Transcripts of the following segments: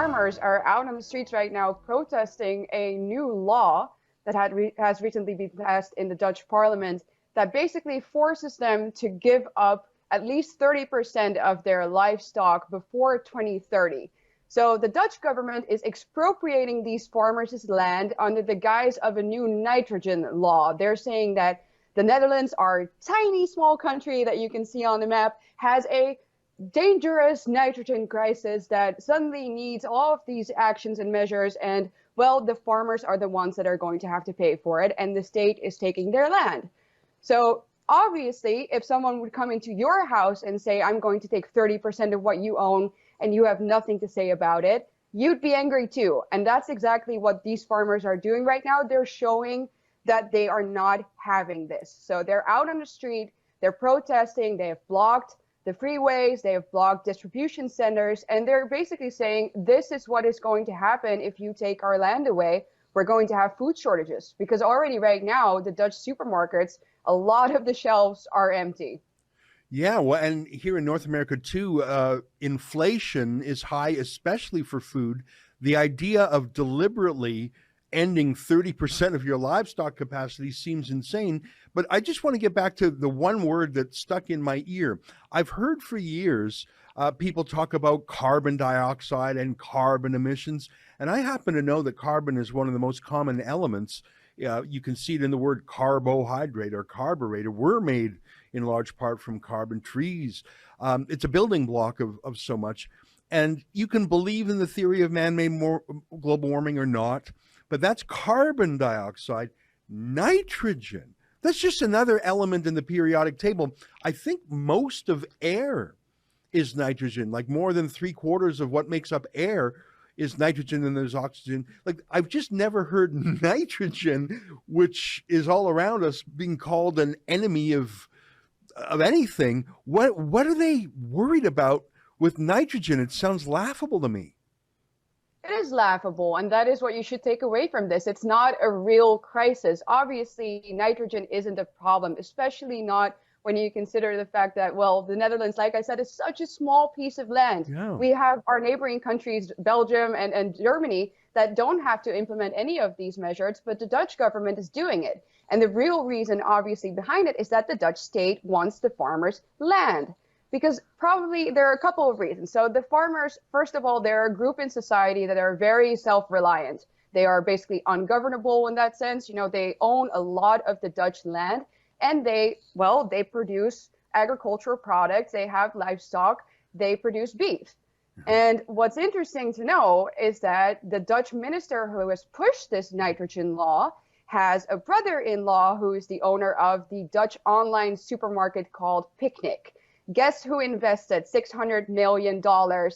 farmers are out on the streets right now protesting a new law that has recently been passed in the Dutch parliament that basically forces them to give up at least 30% of their livestock before 2030. So the Dutch government is expropriating these farmers' land under the guise of a new nitrogen law. They're saying that the Netherlands, our tiny small country that you can see on the map, has a dangerous nitrogen crisis that suddenly needs all of these actions and measures, and well, the farmers are the ones that are going to have to pay for it, and the state is taking their land. So obviously, if someone would come into your house and say, I'm going to take 30% of what you own and you have nothing to say about it, you'd be angry too. And that's exactly what these farmers are doing right now. They're showing that they are not having this. So they're out on the street, they're protesting, they have blocked the freeways, they have blocked distribution centers, and they're basically saying, this is what is going to happen if you take our land away. We're going to have food shortages, because already right now, the Dutch supermarkets, a lot of the shelves are empty. Yeah, well, and here in North America too, inflation is high, especially for food. The idea of deliberately ending 30% of your livestock capacity seems insane. But I just want to get back to the one word that stuck in my ear. I've heard for years people talk about carbon dioxide and carbon emissions. And I happen to know that carbon is one of the most common elements. You can see it in the word carbohydrate or carburetor. We're made in large part from carbon trees. It's a building block of so much. And you can believe in the theory of man-made global warming or not, but that's carbon dioxide. Nitrogen, that's just another element in the periodic table. I think most of air is nitrogen, like more than 3/4 of what makes up air is nitrogen, and there's oxygen. Like, I've just never heard nitrogen, which is all around us, being called an enemy of anything. What are they worried about with nitrogen? It sounds laughable to me. It is laughable, and that is what you should take away from this. It's not a real crisis. Obviously, nitrogen isn't a problem, especially not when you consider the fact that, well, the Netherlands, like I said, is such a small piece of land. Yeah. We have our neighboring countries, Belgium and Germany, that don't have to implement any of these measures, but the Dutch government is doing it. And the real reason, obviously, behind it is that the Dutch state wants the farmers' land. Because probably there are a couple of reasons. So the farmers, first of all, they're a group in society that are very self-reliant. They are basically ungovernable in that sense. You know, they own a lot of the Dutch land, and they produce agricultural products. They have livestock. They produce beef. And what's interesting to know is that the Dutch minister who has pushed this nitrogen law has a brother-in-law who is the owner of the Dutch online supermarket called Picnic. Guess who invested $600 million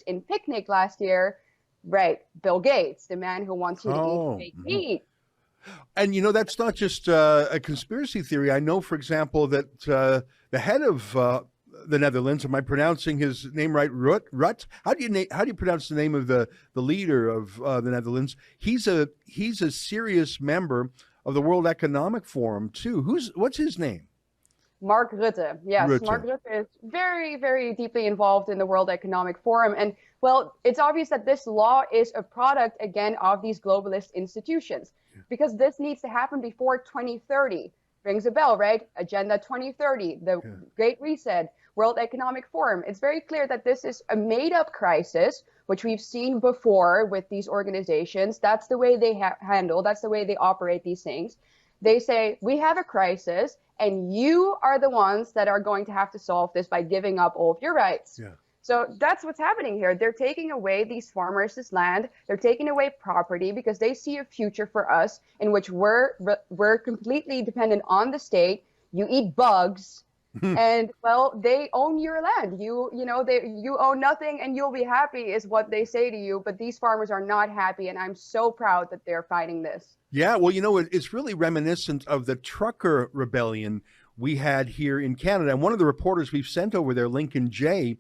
in Picnic last year? Right, Bill Gates, the man who wants you to eat fake meat. And, you know, that's not just a conspiracy theory. I know, for example, that the head of the Netherlands, am I pronouncing his name right? Rutte? How do you pronounce the name of the leader of the Netherlands? He's a serious member of the World Economic Forum, too. What's his name? Mark Rutte. Yes, Rutte. Mark Rutte is very, very deeply involved in the World Economic Forum. And, well, it's obvious that this law is a product, again, of these globalist institutions, because this needs to happen before 2030. Rings a bell, right? Agenda 2030, the Great Reset, World Economic Forum. It's very clear that this is a made-up crisis, which we've seen before with these organizations. That's the way they handle, that's the way they operate these things. They say, we have a crisis, and you are the ones that are going to have to solve this by giving up all of your rights. Yeah. So that's what's happening here. They're taking away these farmers' land. They're taking away property because they see a future for us in which we're completely dependent on the state. You eat bugs, and well, they own your land. You own nothing, and you'll be happy, is what they say to you. But these farmers are not happy, and I'm so proud that they're fighting this. Yeah, well, you know, it's really reminiscent of the trucker rebellion we had here in Canada. And one of the reporters we've sent over there, Lincoln Jay,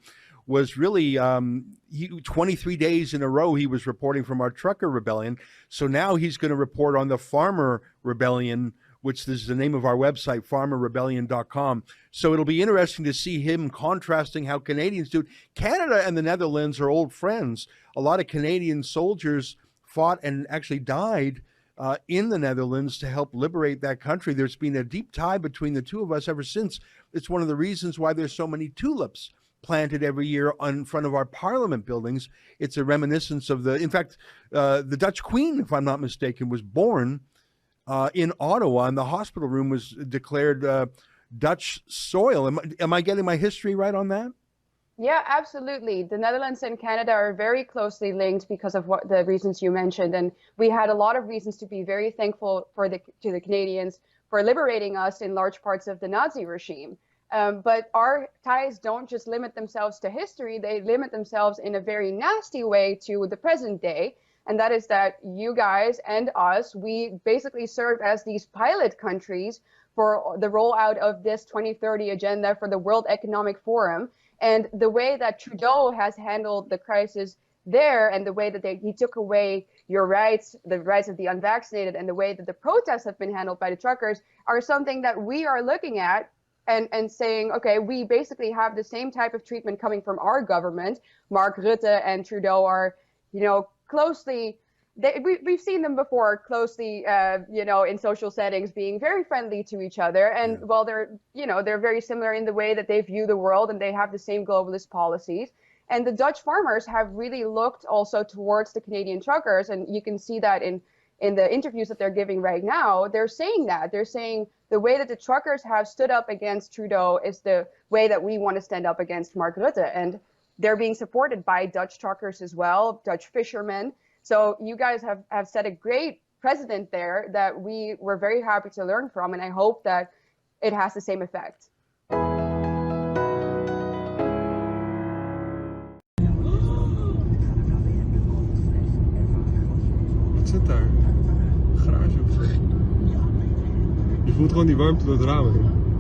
was really 23 days in a row he was reporting from our trucker rebellion. So now he's going to report on the farmer rebellion which is the name of our website, farmerrebellion.com. So it'll be interesting to see him contrasting how Canadians do it. Canada and the Netherlands are old friends. A lot of Canadian soldiers fought and actually died in the Netherlands to help liberate that country. There's been a deep tie between the two of us ever since. It's one of the reasons why there's so many tulips planted every year in front of our parliament buildings. It's a reminiscence of in fact, the Dutch Queen, if I'm not mistaken, was born in Ottawa, and the hospital room was declared Dutch soil. Am I getting my history right on that? Yeah, absolutely. The Netherlands and Canada are very closely linked because of the reasons you mentioned. And we had a lot of reasons to be very thankful to the Canadians for liberating us in large parts of the Nazi regime. But our ties don't just limit themselves to history, they limit themselves in a very nasty way to the present day. And that is that you guys and us, we basically serve as these pilot countries for the rollout of this 2030 agenda for the World Economic Forum. And the way that Trudeau has handled the crisis there, and the way that he took away your rights, the rights of the unvaccinated, and the way that the protests have been handled by the truckers are something that we are looking at and saying, okay, we basically have the same type of treatment coming from our government. Mark Rutte and Trudeau are, closely, we've seen them before closely, in social settings being very friendly to each other. And while they're very similar in the way that they view the world and they have the same globalist policies. And the Dutch farmers have really looked also towards the Canadian truckers. And you can see that in the interviews that they're giving right now. They're saying that. They're saying the way that the truckers have stood up against Trudeau is the way that we want to stand up against Mark Rutte. And they're being supported by Dutch truckers as well, Dutch fishermen. So you guys have set a great precedent there that we were very happy to learn from. And I hope that it has the same effect. Wat zit daar? Garage of zo? Je voelt gewoon die warmte door het raam heen.